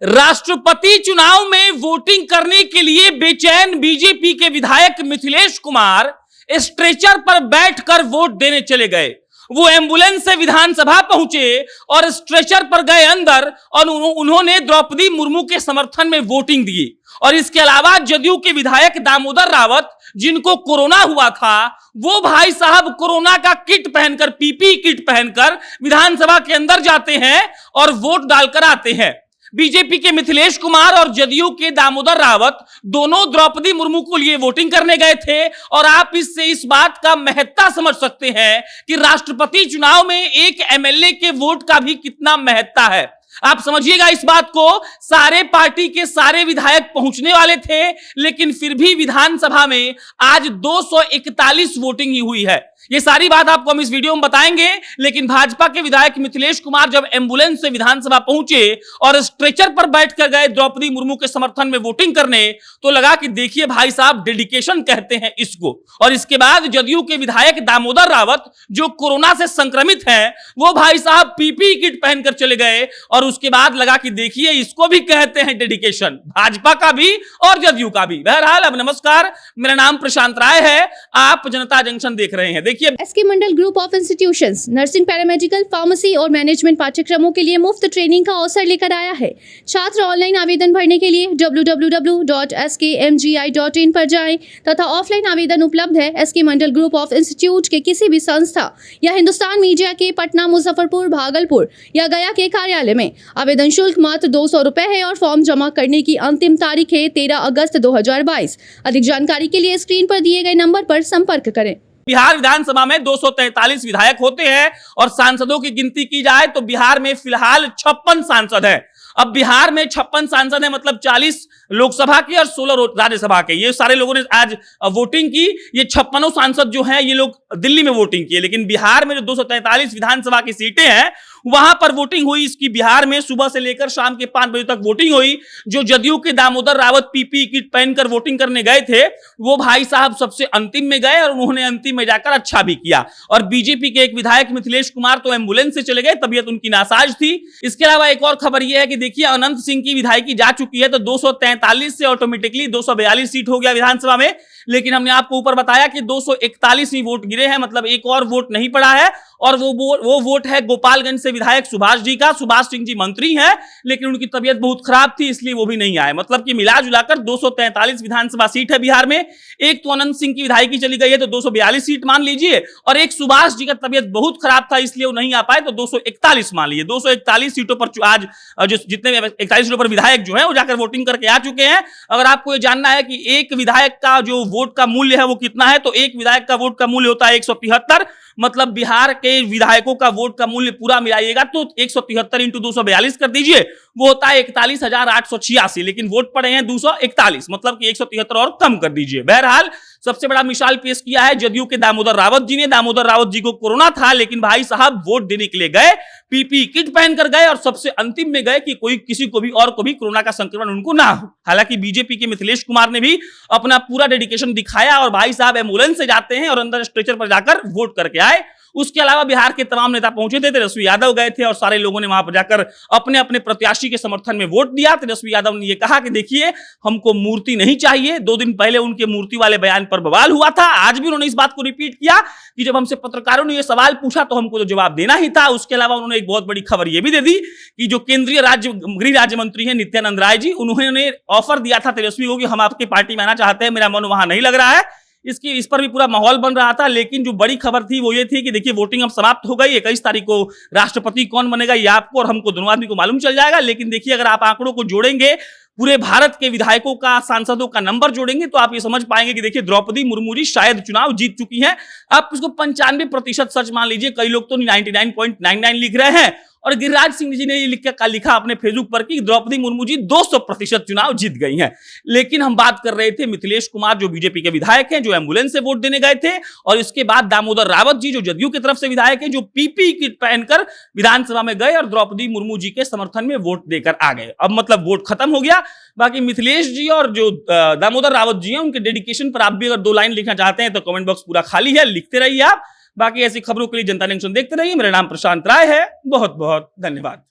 राष्ट्रपति चुनाव में वोटिंग करने के लिए बेचैन बीजेपी के विधायक मिथिलेश कुमार स्ट्रेचर पर बैठकर वोट देने चले गए। वो एम्बुलेंस से विधानसभा पहुंचे और स्ट्रेचर पर गए अंदर और उन्होंने द्रौपदी मुर्मू के समर्थन में वोटिंग दी। और इसके अलावा जदयू के विधायक दामोदर रावत, जिनको कोरोना हुआ था, वो भाई साहब कोरोना का किट पहनकर, पीपी किट पहनकर विधानसभा के अंदर जाते हैं और वोट डालकर आते हैं। बीजेपी के मिथिलेश कुमार और जदयू के दामोदर रावत दोनों द्रौपदी मुर्मू को लिए वोटिंग करने गए थे। और आप इससे इस बात का महत्ता समझ सकते हैं कि राष्ट्रपति चुनाव में एक एमएलए के वोट का भी कितना महत्ता है। आप समझिएगा इस बात को। सारे पार्टी के सारे विधायक पहुंचने वाले थे, लेकिन फिर भी विधानसभा में आज 241 वोटिंग ही हुई है। ये सारी बात आपको हम इस वीडियो में बताएंगे। लेकिन भाजपा के विधायक मिथिलेश कुमार जब एम्बुलेंस से विधानसभा पहुंचे और स्ट्रेचर पर बैठकर गए द्रौपदी मुर्मू के समर्थन में वोटिंग करने, तो लगा कि देखिए भाई साहब, डेडिकेशन कहते हैं इसको। और इसके बाद जदयू के विधायक दामोदर रावत, जो कोरोना से संक्रमित हैं, वो भाई साहब पीपी किट पहनकर चले गए। और उसके बाद लगा कि देखिए इसको भी कहते हैं डेडिकेशन, भाजपा का भी और जदयू का भी। बहरहाल, अब नमस्कार, मेरा नाम प्रशांत राय है, आप जनता जंक्शन देख रहे हैं। SK Mandal group of institutions nursing, paramedical, pharmacy और मैनेजमेंट पाठ्यक्रमों के लिए मुफ्त ट्रेनिंग का अवसर लेकर आया है। छात्र ऑनलाइन आवेदन भरने के लिए www.skmgi.in पर जाएं तथा ऑफलाइन आवेदन उपलब्ध है SK Mandal group of institute के किसी भी संस्था या हिंदुस्तान मीडिया के पटना, मुजफ्फरपुर, भागलपुर या गया के कार्यालय में। आवेदन शुल्क मात्र 200 रुपए है और फॉर्म जमा करने की अंतिम तारीख है 13 अगस्त 2022। अधिक जानकारी के लिए स्क्रीन पर दिए गए नंबर पर संपर्क करें। बिहार विधानसभा में 243 विधायक होते हैं और सांसदों की गिनती की जाए तो बिहार में फिलहाल 56 सांसद हैं। अब बिहार में 56 सांसद हैं, मतलब 40 लोकसभा के और 16 राज्यसभा के। ये सारे लोगों ने आज वोटिंग की। ये 56 सांसद जो हैं, ये लोग दिल्ली में वोटिंग किए, लेकिन बिहार में जो 243 विधानसभा की सीटें हैं, वहां पर वोटिंग हुई। इसकी बिहार में सुबह से लेकर शाम के 5 बजे तक वोटिंग हुई। जो जदयू के दामोदर रावत पीपी किट पहनकर वोटिंग करने गए थे, वो भाई साहब सबसे अंतिम में गए और उन्होंने अंतिम में जाकर अच्छा भी किया। और बीजेपी के एक विधायक मिथिलेश कुमार तो एम्बुलेंस से चले गए, तबीयत उनकी नासाज थी। इसके अलावा एक और खबर यह है कि देखिए, अनंत सिंह की विधायकी जा चुकी है, तो 243 से ऑटोमेटिकली 242 सीट हो गया विधानसभा में। लेकिन हमने आपको ऊपर बताया कि 241 ही वोट गिरे हैं, मतलब एक और वोट नहीं पड़ा है। और वो वोट है गोपालगंज से विधायक सुभाष जी का। सुभाष सिंह जी मंत्री हैं, लेकिन उनकी तबीयत बहुत खराब थी, इसलिए वो भी नहीं आए। मतलब कि मिला जुलाकर 243 विधानसभा सीट है बिहार में। एक तो अनंत सिंह की विधायकी चली गई है, तो 242 सीट मान लीजिए, और एक सुभाष जी का तबीयत बहुत खराब था, इसलिए वो नहीं आ पाए, तो 241 मान लीजिए। 241 सीटों पर आज जो जितने 41 सीटों पर विधायक जो है वो जाकर वोटिंग करके आ चुके हैं। अगर आपको ये जानना है कि एक विधायक का जो वोट का मूल्य है वो कितना है, तो एक विधायक का वोट का मूल्य होता है 173। मतलब बिहार के विधायकों का वोट का मूल्य पूरा मिलाइएगा तो 173 इंटू 242 कर दीजिए, वो होता है 41,886। लेकिन वोट पड़े हैं 241, मतलब कि 173 और कम कर दीजिए। बहरहाल, सबसे बड़ा मिसाल पेश किया है जदयू के दामोदर रावत जी ने। दामोदर रावत जी को कोरोना था, लेकिन भाई साहब वोट देने के लिए गए, पीपी किट पहनकर गए और सबसे अंतिम में गए कि कोई किसी को भी और को भी कोरोना का संक्रमण उनको ना हो। हालांकि बीजेपी के मिथिलेश कुमार ने भी अपना पूरा डेडिकेशन दिखाया और भाई साहब एम्बुलेंस से जाते हैं और अंदर स्ट्रेचर पर जाकर वोट करके आए। उसके अलावा बिहार के तमाम नेता पहुंचे थे, तेजस्वी यादव गए थे और सारे लोगों ने वहां पर जाकर अपने अपने प्रत्याशी के समर्थन में वोट दिया। तेजस्वी यादव ने यह कहा कि देखिए, हमको मूर्ति नहीं चाहिए। 2 दिन पहले उनके मूर्ति वाले बयान पर बवाल हुआ था। आज भी उन्होंने इस बात को रिपीट किया कि जब हमसे पत्रकारों ने यह सवाल पूछा तो हमको तो जवाब देना ही था। उसके अलावा उन्होंने एक बहुत बड़ी खबर यह भी दे दी कि जो केंद्रीय गृह राज्य मंत्री है नित्यानंद राय जी, उन्होंने ऑफर दिया था तेजस्वी को कि हम आपकी पार्टी में आना चाहते हैं, मेरा मन वहां नहीं लग रहा है। इस पर भी पूरा माहौल बन रहा था। लेकिन जो बड़ी खबर थी वो ये थी कि देखिए, वोटिंग अब समाप्त हो गई। 21 तारीख को राष्ट्रपति कौन बनेगा ये आपको और हमको दोनों आदमी को मालूम चल जाएगा। लेकिन देखिए, अगर आप आंकड़ों को जोड़ेंगे, पूरे भारत के विधायकों का, सांसदों का नंबर जोड़ेंगे, तो आप ये समझ पाएंगे कि देखिए, द्रौपदी मुर्मू जी शायद चुनाव जीत चुकी हैं। आप इसको 95% सच मान लीजिए। कई लोग तो 99.99 लिख रहे हैं। और गिरिराज सिंह जी ने ये लिखा अपने फेसबुक पर कि द्रौपदी मुर्मू जी 200% चुनाव जीत गई हैं। लेकिन हम बात कर रहे थे मिथिलेश कुमार, जो बीजेपी के विधायक हैं, जो एम्बुलेंस से वोट देने गए थे। और इसके बाद दामोदर रावत जी, जो जदयू की तरफ से विधायक हैं, जो पीपी किट पहनकर विधानसभा में गए और द्रौपदी मुर्मू जी के समर्थन में वोट देकर आ गए। अब मतलब वोट खत्म हो गया। बाकी मिथिलेश जी और जो दामोदर रावत जी हैं, उनके डेडिकेशन पर आप भी अगर 2 लाइन लिखना चाहते हैं तो कमेंट बॉक्स पूरा खाली है, लिखते रहिए आप। बाकी ऐसी खबरों के लिए जनता जंक्शन देखते रहिए। मेरा नाम प्रशांत राय है। बहुत बहुत धन्यवाद।